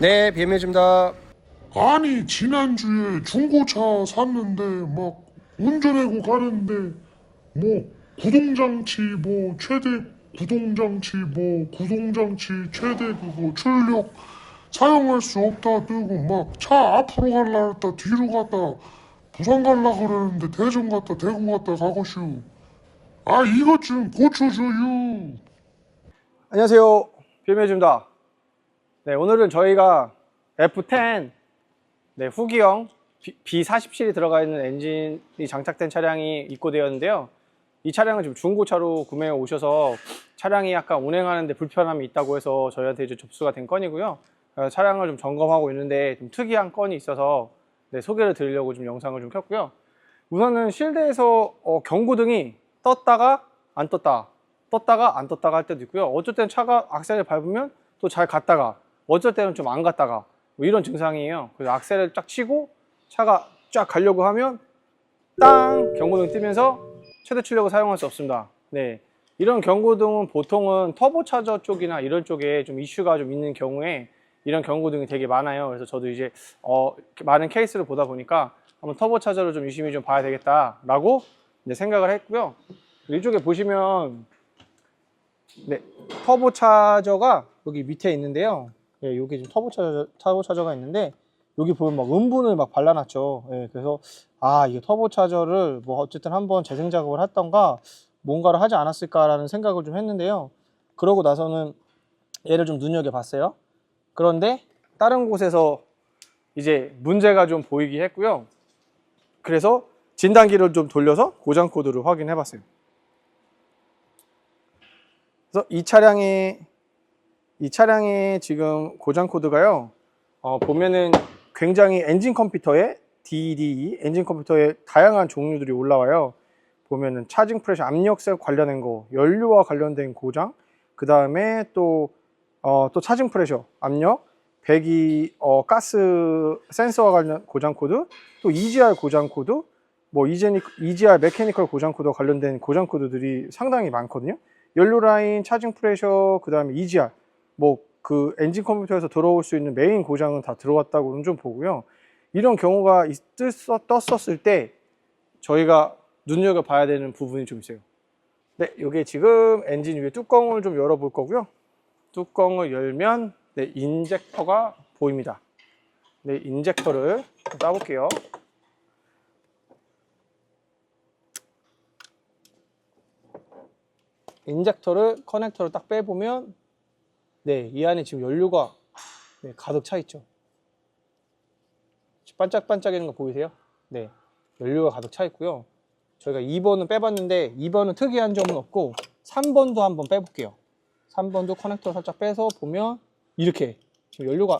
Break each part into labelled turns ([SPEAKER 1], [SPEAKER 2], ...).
[SPEAKER 1] 네, 비밀입니다.
[SPEAKER 2] 아니 지난주에 중고차 샀는데 막 운전하고 가는데 뭐 구동장치 뭐 최대 구동장치 뭐 구동장치 최대 그거 출력 사용할 수 없다 뜨고 막 차 앞으로 갈라 했다 뒤로 갔다 부산 갈라 그러는데 대전 갔다 대구 갔다 가고슈. 아 이것 좀 고쳐줘요.
[SPEAKER 1] 안녕하세요. 비밀입니다. 네, 오늘은 저희가 F10 후기형 B47이 들어가 있는 엔진이 장착된 차량이 입고되었는데요. 이 차량은 지금 중고차로 구매해 오셔서 차량이 약간 운행하는데 불편함이 있다고 해서 저희한테 이제 접수가 된 건이고요. 차량을 좀 점검하고 있는데 좀 특이한 건이 있어서 소개를 드리려고 좀 영상을 좀 켰고요. 우선은 실내에서 경고등이 떴다가 안 떴다, 떴다가 안 떴다가 할 때도 있고요. 어쩔 때는 차가 악셀을 밟으면 또 잘 갔다가, 어쩔 때는 좀 안 갔다가, 뭐 이런 증상이에요. 그래서 악셀을 쫙 치고 차가 쫙 가려고 하면 땅 경고등 뜨면서 최대 출력을 사용할 수 없습니다. 네, 이런 경고등은 보통은 터보차저 쪽이나 이런 쪽에 좀 이슈가 좀 있는 경우에 이런 경고등이 되게 많아요. 그래서 저도 이제 많은 케이스를 보다 보니까 한번 터보차저를 좀 유심히 좀 봐야 되겠다라고 이제 생각을 했고요. 이쪽에 보시면 터보차저가 여기 밑에 있는데요. 여기 지금 터보차저가 있는데 여기 보면 막 음분을 막 발라놨죠. 그래서 이게 터보차저를 뭐 어쨌든 한번 재생 작업을 했던가 뭔가를 하지 않았을까라는 생각을 좀 했는데요. 그러고 나서는 얘를 좀 눈여겨봤어요. 그런데 다른 곳에서 이제 문제가 좀 보이기 했고요. 그래서 진단기를 좀 돌려서 고장 코드를 확인해 봤어요. 그래서 이 차량의 지금 고장 코드가요, 보면은 굉장히 엔진 컴퓨터에 DDE 엔진 컴퓨터에 다양한 종류들이 올라와요. 보면은 차징 프레셔 압력쇠 관련된 거, 연료와 관련된 고장, 그 다음에 또 차징 프레셔 압력, 배기 가스 센서와 관련 고장 코드, 또 EGR 고장 코드, 뭐 EGR 메케니컬 고장 코드와 관련된 고장 코드들이 상당히 많거든요. 연료 라인, 차징 프레셔, 그 다음에 EGR, 뭐 그 엔진 컴퓨터에서 들어올 수 있는 메인 고장은 다 들어왔다고는 좀 보고요. 이런 경우가 떴었을 때 저희가 눈여겨봐야 되는 부분이 좀 있어요. 네, 이게 지금 엔진 위에 뚜껑을 좀 열어볼 거고요. 뚜껑을 열면 인젝터가 보입니다. 인젝터를 따볼게요. 인젝터를 커넥터를 딱 빼보면 이 안에 지금 연료가 가득 차 있죠. 반짝반짝이는 거 보이세요? 연료가 가득 차 있고요. 저희가 2번은 빼봤는데 2번은 특이한 점은 없고 3번도 한번 빼볼게요. 3번도 커넥터 살짝 빼서 보면 이렇게 지금 연료가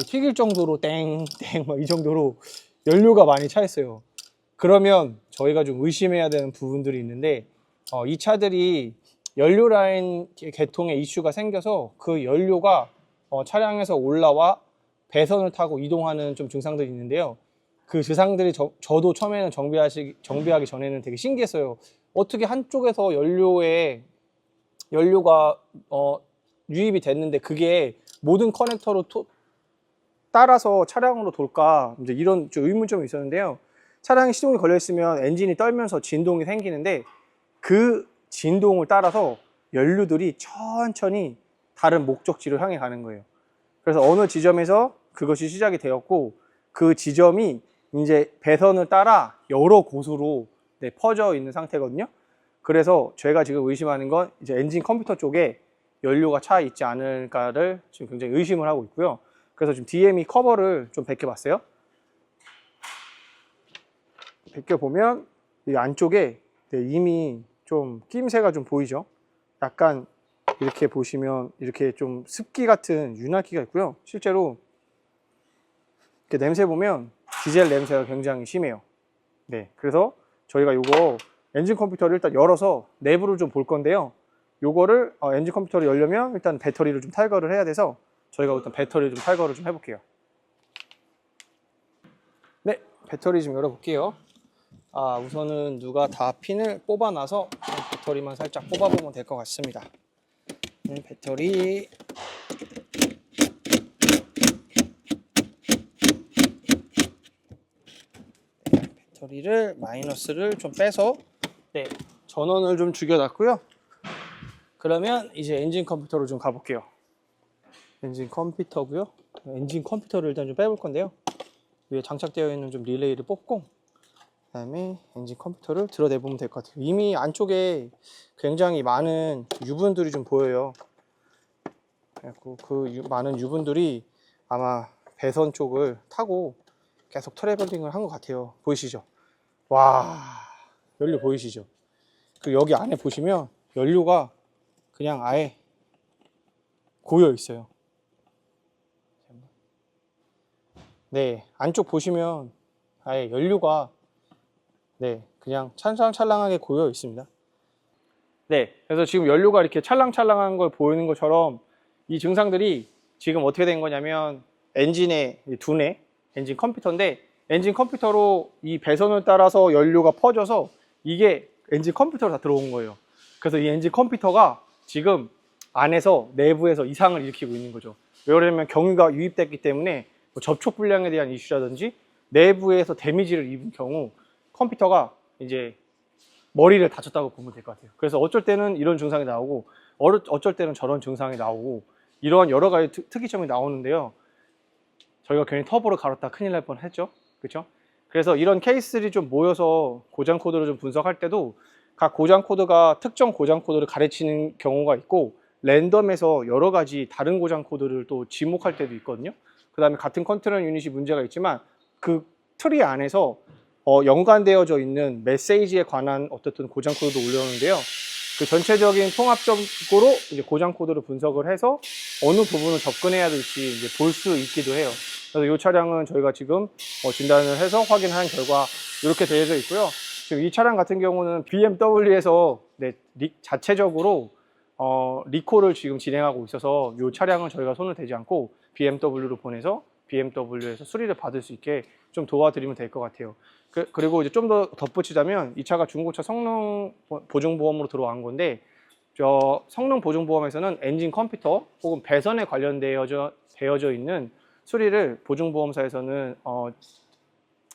[SPEAKER 1] 튀길 정도로 땡땡 막 이 정도로 연료가 많이 차 있어요. 그러면 저희가 좀 의심해야 되는 부분들이 있는데, 이 차들이 연료 라인 개통에 이슈가 생겨서 그 연료가 차량에서 올라와 배선을 타고 이동하는 좀 증상들이 있는데요. 그 증상들이 저도 처음에는 정비하기 전에는 되게 신기했어요. 어떻게 한쪽에서 연료가 유입이 됐는데 그게 모든 커넥터로 따라서 차량으로 돌까, 이제 이런 좀 의문점이 있었는데요. 차량이 시동이 걸려 있으면 엔진이 떨면서 진동이 생기는데 그 진동을 따라서 연료들이 천천히 다른 목적지를 향해 가는 거예요. 그래서 어느 지점에서 그것이 시작이 되었고 그 지점이 이제 배선을 따라 여러 곳으로 퍼져 있는 상태거든요. 그래서 제가 지금 의심하는 건 이제 엔진 컴퓨터 쪽에 연료가 차 있지 않을까를 지금 굉장히 의심을 하고 있고요. 그래서 지금 DME 커버를 좀 벗겨봤어요. 벗겨보면 이 안쪽에 이미 좀 끼임새가 좀 보이죠. 약간 이렇게 보시면 이렇게 좀 습기 같은 윤활기가 있고요. 실제로 이렇게 냄새 보면 디젤 냄새가 굉장히 심해요. 그래서 저희가 이거 엔진 컴퓨터를 일단 열어서 내부를 좀 볼 건데요. 요거를 엔진 컴퓨터를 열려면 일단 배터리를 좀 탈거를 해야 돼서 저희가 일단 배터리를 좀 탈거를 좀 해볼게요. 배터리 좀 열어볼게요. 우선은 누가 다 핀을 뽑아놔서 배터리만 살짝 뽑아보면 될 것 같습니다. 배터리 배터리를 마이너스를 좀 빼서 네, 전원을 좀 죽여놨고요. 그러면 이제 엔진 컴퓨터로 좀 가볼게요. 엔진 컴퓨터고요. 엔진 컴퓨터를 일단 좀 빼볼 건데요. 위에 장착되어 있는 좀 릴레이를 뽑고 그다음에 엔진 컴퓨터를 드러내보면 될 것 같아요. 이미 안쪽에 굉장히 많은 유분들이 좀 보여요. 그래갖고 그 많은 유분들이 아마 배선 쪽을 타고 계속 트래블링을 한 것 같아요. 보이시죠? 와, 연료 보이시죠? 그 여기 안에 보시면 연료가 그냥 아예 고여 있어요. 네, 안쪽 보시면 아예 연료가 네, 그냥 찰랑찰랑하게 고여 있습니다. 네, 그래서 지금 연료가 이렇게 찰랑찰랑한 걸 보이는 것처럼 이 증상들이 지금 어떻게 된 거냐면 엔진의 두뇌, 엔진 컴퓨터인데 엔진 컴퓨터로 이 배선을 따라서 연료가 퍼져서 이게 엔진 접촉부터로 다 들어온 거예요. 그래서 이 엔진 컴퓨터가 지금 안에서 내부에서 이상을 일으키고 있는 거죠. 왜 그러냐면 경유가 유입됐기 때문에 뭐 접촉 불량에 대한 이슈라든지 내부에서 데미지를 입은 경우 컴퓨터가 이제 머리를 다쳤다고 보면 될 것 같아요. 그래서 어쩔 때는 이런 증상이 나오고 어쩔 때는 저런 증상이 나오고 이러한 여러 가지 특이점이 나오는데요. 저희가 괜히 터보를 갈았다 큰일 날 뻔했죠. 그렇죠? 그래서 이런 케이스들이 좀 모여서 고장 코드를 좀 분석할 때도 각 고장 코드가 특정 고장 코드를 가르치는 경우가 있고 랜덤에서 여러 가지 다른 고장 코드를 또 지목할 때도 있거든요. 그 다음에 같은 컨트롤 유닛이 문제가 있지만 그 트리 안에서 연관되어져 있는 메시지에 관한 어떻든 고장 코드도 올려오는데요. 그 전체적인 통합적으로 이제 고장 코드를 분석을 해서 어느 부분을 접근해야 될지 이제 볼 수 있기도 해요. 그래서 이 차량은 저희가 지금 진단을 해서 확인한 결과 이렇게 되어져 있고요. 지금 이 차량 같은 경우는 BMW에서 자체적으로 리콜을 지금 진행하고 있어서 이 차량은 저희가 손을 대지 않고 BMW로 보내서 BMW에서 수리를 받을 수 있게 좀 도와드리면 될 것 같아요. 그리고 이제 좀 더 덧붙이자면 이 차가 중고차 성능 보증보험으로 들어간 건데 성능 보증보험에서는 엔진 컴퓨터 혹은 배선에 관련되어져 있는 수리를 보증보험사에서는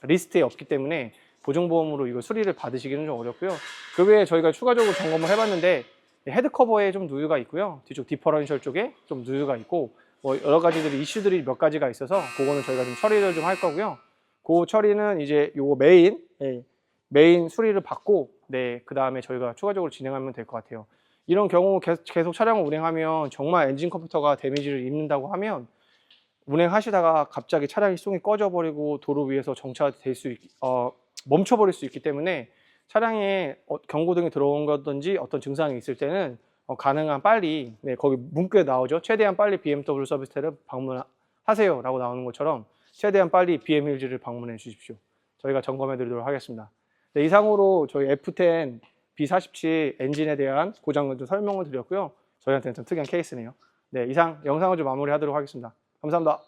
[SPEAKER 1] 리스트에 없기 때문에 보증보험으로 이거 수리를 받으시기는 좀 어렵고요. 그 외에 저희가 추가적으로 점검을 해봤는데 헤드커버에 좀 누유가 있고요. 뒤쪽 디퍼런셜 쪽에 좀 누유가 있고 뭐 여러 가지들이 이슈들이 몇 가지가 있어서 그거는 저희가 좀 처리를 좀 할 거고요. 그 처리는 이제 요거 메인 수리를 받고 그 다음에 저희가 추가적으로 진행하면 될 것 같아요. 이런 경우 계속 차량을 운행하면 정말 엔진 컴퓨터가 데미지를 입는다고 하면 운행하시다가 갑자기 차량이 시동이 꺼져버리고 도로 위에서 멈춰버릴 수 있기 때문에 차량에 경고등이 들어온 거든지 어떤 증상이 있을 때는 가능한 빨리 거기 문구에 나오죠. 최대한 빨리 BMW 서비스를 방문하세요 라고 나오는 것처럼 최대한 빨리 BMW를 방문해 주십시오. 저희가 점검해 드리도록 하겠습니다. 이상으로 저희 F10 B47 엔진에 대한 고장을 좀 설명을 드렸고요. 저희한테는 좀 특이한 케이스네요. 이상 영상을 좀 마무리하도록 하겠습니다. 감사합니다.